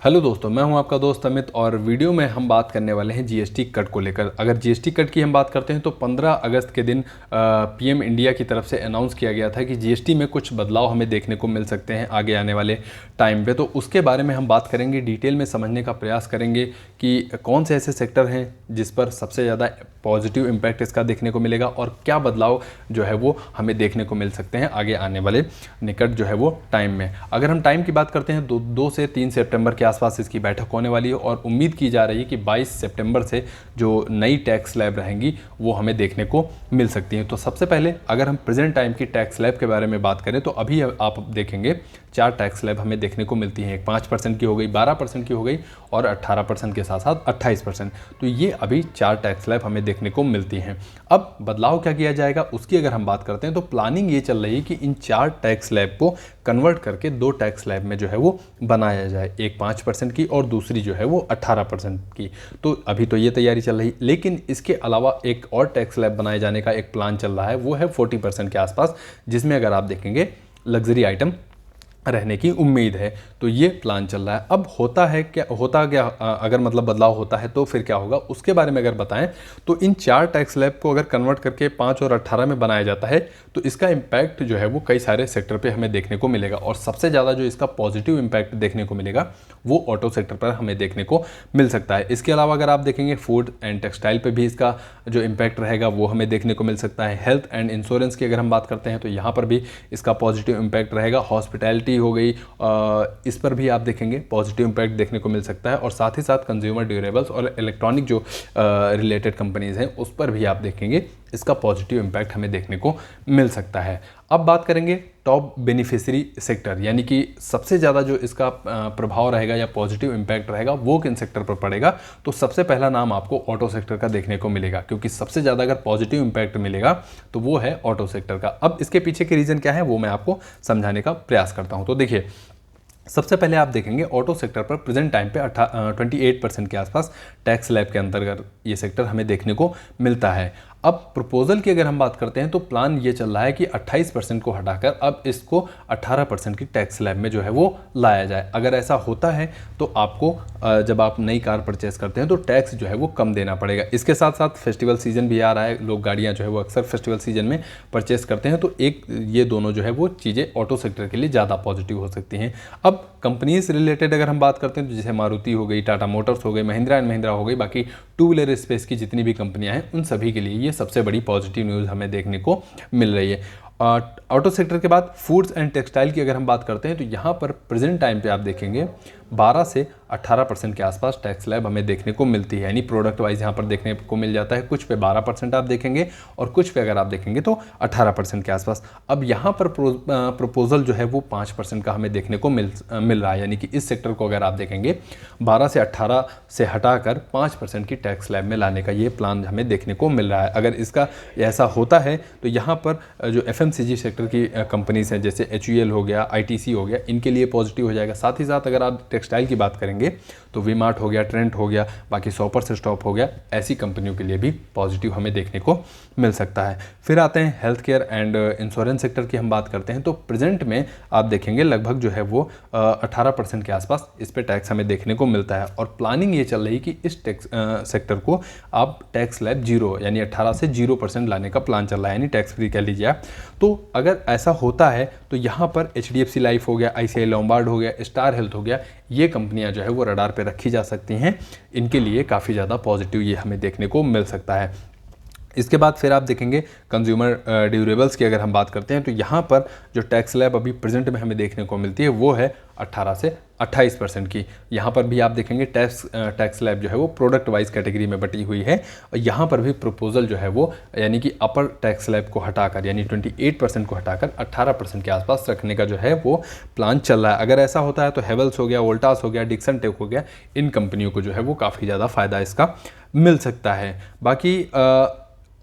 Hello दोस्तों, मैं हूं आपका दोस्त अमित और वीडियो में हम बात करने वाले हैं जीएसटी कट को लेकर। अगर जीएसटी कट की हम बात करते हैं तो 15 अगस्त के दिन पीएम इंडिया की तरफ से अनाउंस किया गया था कि जीएसटी में कुछ बदलाव हमें देखने को मिल सकते हैं आगे आने वाले टाइम पे। तो उसके बारे में हम बात करेंगे, डिटेल में समझने का प्रयास करेंगे कि कौन से ऐसे सेक्टर हैं जिस पर सबसे ज़्यादा पॉजिटिव इम्पैक्ट इसका देखने को मिलेगा और क्या बदलाव जो है वो हमें देखने को मिल सकते हैं आगे आने वाले निकट जो है वो टाइम में। अगर हम टाइम की बात करते हैं 2 से 3 सितंबर के आसपास इसकी बैठक होने वाली है और उम्मीद की जा रही है कि 22 सितंबर से जो नई टैक्स स्लैब रहेंगी वो हमें देखने को मिल सकती हैं। तो सबसे पहले अगर हम प्रेजेंट टाइम की टैक्स स्लैब के बारे में बात करें तो अभी आप देखेंगे 4 टैक्स स्लैब हमें देखने को मिलती हैं। एक 5% की हो गई, 12% की हो गई और 18% के साथ साथ 28%। तो ये अभी 4 टैक्स स्लैब हमें देखने को मिलती हैं। अब बदलाव क्या किया जाएगा उसकी अगर हम बात करते हैं तो प्लानिंग ये चल रही है कि इन 4 टैक्स स्लैब को कन्वर्ट करके 2 टैक्स स्लैब में जो है वो बनाया जाए, एक 5% की और दूसरी जो है वो 18% की। तो अभी तो ये तैयारी चल रही, लेकिन इसके अलावा एक और टैक्स स्लैब बनाए जाने का एक प्लान चल रहा है, वो है 40% के आसपास, जिसमें अगर आप देखेंगे लग्जरी आइटम रहने की उम्मीद है। तो ये प्लान चल रहा है। अब होता क्या अगर मतलब बदलाव होता है तो फिर क्या होगा उसके बारे में अगर बताएं तो इन 4 टैक्स स्लैब को अगर कन्वर्ट करके 5 और 18 में बनाया जाता है तो इसका इम्पैक्ट जो है वो कई सारे सेक्टर पे हमें देखने को मिलेगा और सबसे ज़्यादा जो इसका पॉजिटिव इम्पैक्ट देखने को मिलेगा वो ऑटो सेक्टर पर हमें देखने को मिल सकता है। इसके अलावा अगर आप देखेंगे फूड एंड टेक्सटाइल पर भी इसका जो इम्पैक्ट रहेगा वो हमें देखने को मिल सकता है। हेल्थ एंड इंश्योरेंस की अगर हम बात करते हैं तो यहाँ पर भी इसका पॉजिटिव इम्पैक्ट रहेगा। हॉस्पिटैलिटी हो गई, इस पर भी आप देखेंगे पॉजिटिव इम्पैक्ट देखने को मिल सकता है और साथ ही साथ कंज्यूमर ड्यूरेबल्स और इलेक्ट्रॉनिक जो रिलेटेड कंपनीज हैं उस पर भी आप देखेंगे इसका पॉजिटिव इम्पैक्ट हमें देखने को मिल सकता है। अब बात करेंगे टॉप बेनिफिशियरी सेक्टर, यानी कि सबसे ज़्यादा जो इसका प्रभाव रहेगा या पॉजिटिव इम्पैक्ट रहेगा वो किन सेक्टर पर पड़ेगा। तो सबसे पहला नाम आपको ऑटो सेक्टर का देखने को मिलेगा, क्योंकि सबसे ज़्यादा अगर पॉजिटिव इम्पैक्ट मिलेगा तो वो है ऑटो सेक्टर का। अब इसके पीछे के रीज़न क्या है वो मैं आपको समझाने का प्रयास करता हूँ। तो देखिए, सबसे पहले आप देखेंगे ऑटो सेक्टर पर प्रेजेंट टाइम पे 28% के आसपास टैक्स स्लैब के अंतर्गत ये सेक्टर हमें देखने को मिलता है। अब प्रपोजल की अगर हम बात करते हैं तो प्लान ये चल रहा है कि 28% को हटाकर अब इसको 18% की टैक्स स्लैब में जो है वो लाया जाए। अगर ऐसा होता है तो आपको जब आप नई कार परचेस करते हैं तो टैक्स जो है वो कम देना पड़ेगा। इसके साथ साथ फेस्टिवल सीजन भी आ रहा है, लोग गाड़ियाँ जो है वो अक्सर फेस्टिवल सीजन में परचेस करते हैं, तो एक ये दोनों जो है वो चीज़ें ऑटो सेक्टर के लिए ज़्यादा पॉजिटिव हो सकती हैं। अब कंपनीज रिलेटेड अगर हम बात करते हैं तो जैसे मारुति हो गई, टाटा मोटर्स हो गई, महिंद्रा एंड महिंद्रा हो गई, बाकी टू व्हीलर स्पेस की जितनी भी कंपनियां हैं उन सभी के लिए ये सबसे बड़ी पॉजिटिव न्यूज़ हमें देखने को मिल रही है। ऑटो सेक्टर के बाद फूड्स एंड टेक्सटाइल की अगर हम बात करते हैं तो यहाँ पर प्रेजेंट टाइम पे आप देखेंगे 12 से 18% के आसपास टैक्स स्लैब हमें देखने को मिलती है, यानी प्रोडक्ट वाइज यहाँ पर देखने को मिल जाता है। कुछ पे 12% आप देखेंगे और कुछ पे अगर आप देखेंगे तो 18% के आसपास। अब यहाँ पर प्रपोजल जो है वो 5% का हमें देखने को मिल रहा है, यानी कि इस सेक्टर को अगर आप देखेंगे 12 से 18 से हटाकर 5% की टैक्स स्लैब में लाने का ये प्लान हमें देखने को मिल रहा है। अगर इसका ऐसा होता है तो यहाँ पर जो FMCG सेक्टर की कंपनीज हैं जैसे HUL हो गया, ITC हो गया, इनके लिए पॉजिटिव हो जाएगा। साथ ही साथ अगर आप टेक्सटाइल की बात करेंगे तो वी-मार्ट हो गया, ट्रेंट हो गया, बाकी शॉपर्स से स्टॉप हो गया, ऐसी कंपनियों के लिए भी पॉजिटिव हमें देखने को मिल सकता है। फिर आते हैं health care and insurance sector की हम बात करते हैं तो प्रेजेंट में आप देखेंगे लगभग जो है वो 18% के आसपास इस पर टैक्स हमें देखने को मिलता है और प्लानिंग ये चल रही कि इस टैक्स सेक्टर को आप टैक्स स्लैब 0 यानी 18 से 0% लाने का प्लान चल रहा है, यानी टैक्स फ्री कह लीजिए आप। तो अगर ऐसा होता है तो यहाँ पर HDFC लाइफ हो गया, ICICI लोम्बार्ड हो गया, स्टार हेल्थ हो गया, ये कंपनियां जो है वो रडार पे रखी जा सकती हैं। इनके लिए काफ़ी ज़्यादा पॉजिटिव ये हमें देखने को मिल सकता है। इसके बाद फिर आप देखेंगे कंज्यूमर ड्यूरेबल्स की अगर हम बात करते हैं तो यहाँ पर जो टैक्स स्लैब अभी प्रेजेंट में हमें देखने को मिलती है वो है 18 से 28% की। यहाँ पर भी आप देखेंगे टैक्स स्लैब जो है वो प्रोडक्ट वाइज कैटेगरी में बटी हुई है और यहाँ पर भी प्रपोजल जो है वो यानी कि अपर टैक्स स्लैब को हटाकर यानी 28% को हटाकर 18% के आसपास रखने का जो है वो प्लान चल रहा है। अगर ऐसा होता है तो हेवल्स हो गया, वोल्टास हो गया, डिक्सन टेक हो गया, इन कंपनियों को जो है वो काफ़ी ज़्यादा फ़ायदा इसका मिल सकता है। बाकी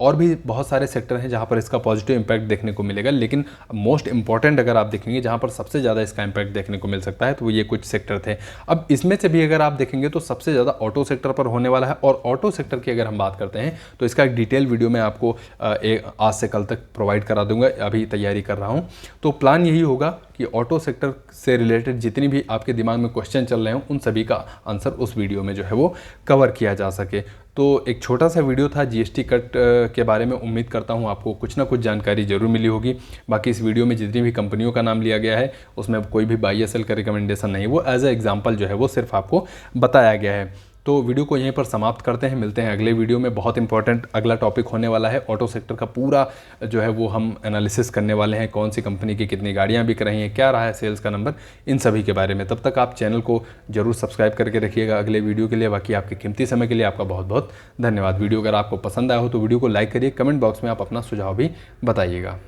और भी बहुत सारे सेक्टर हैं जहाँ पर इसका पॉजिटिव इम्पैक्ट देखने को मिलेगा, लेकिन मोस्ट इंपॉर्टेंट अगर आप देखेंगे जहाँ पर सबसे ज़्यादा इसका इम्पैक्ट देखने को मिल सकता है तो वो ये कुछ सेक्टर थे। अब इसमें से भी अगर आप देखेंगे तो सबसे ज़्यादा ऑटो सेक्टर पर होने वाला है और ऑटो सेक्टर की अगर हम बात करते हैं तो इसका एक डिटेल वीडियो मैं आपको आज से कल तक प्रोवाइड करा दूंगा, अभी तैयारी कर रहा हूँ। तो प्लान यही होगा कि ऑटो सेक्टर से रिलेटेड जितनी भी आपके दिमाग में क्वेश्चन चल रहे हों उन सभी का आंसर उस वीडियो में जो है वो कवर किया जा सके। तो एक छोटा सा वीडियो था जीएसटी कट के बारे में। उम्मीद करता हूँ आपको कुछ ना कुछ जानकारी जरूर मिली होगी। बाकी इस वीडियो में जितनी भी कंपनियों का नाम लिया गया है उसमें कोई भी बाई एस एल का रिकमेंडेशन नहीं, वो एज ए एग्जाम्पल जो है वो सिर्फ आपको बताया गया है। तो वीडियो को यहीं पर समाप्त करते हैं, मिलते हैं अगले वीडियो में। बहुत इंपॉर्टेंट अगला टॉपिक होने वाला है, ऑटो सेक्टर का पूरा जो है वो हम एनालिसिस करने वाले हैं। कौन सी कंपनी की कितनी गाड़ियां बिक रही हैं, क्या रहा है सेल्स का नंबर, इन सभी के बारे में। तब तक आप चैनल को जरूर सब्सक्राइब करके रखिएगा अगले वीडियो के लिए। बाकी आपके कीमती समय के लिए आपका बहुत बहुत धन्यवाद। वीडियो अगर आपको पसंद आया हो तो वीडियो को लाइक करिए, कमेंट बॉक्स में आप अपना सुझाव भी बताइएगा।